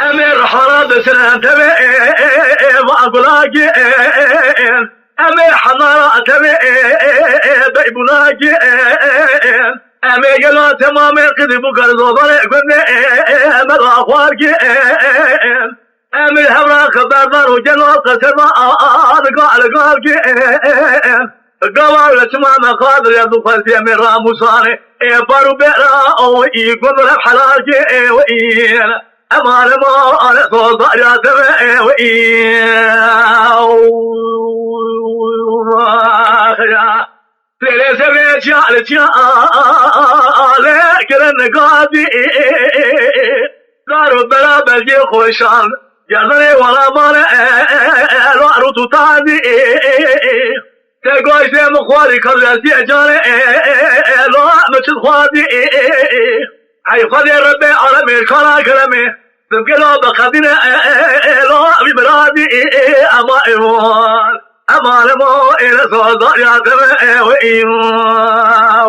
امير حرب سنة واقلاقين امير حضارة بيبولاقين امير قلوا تمامي قذبوا قرضوا ضريقون امير اخوارقين امير حبرا خبردار وجنوا قسر ما قال قالقين قوار لسمام قادر يدو فلسي امير راموساني بارو بيرا او يقول رب حلاقين وإين أمان ما أنا صوت يا سماء ويا ليلة سماء شال لكن النقادي دار بلا بلجي خوشان يا ولا مانا الوارو تتادي تقوي سيم خوالي كرسي جاري لو مشد خوادي أي خدي ربي عالمي كلا كلامي تبقى بقدنا لو ببرادي أما إيمان أما لمو إلى صدق يا تبع وإيمان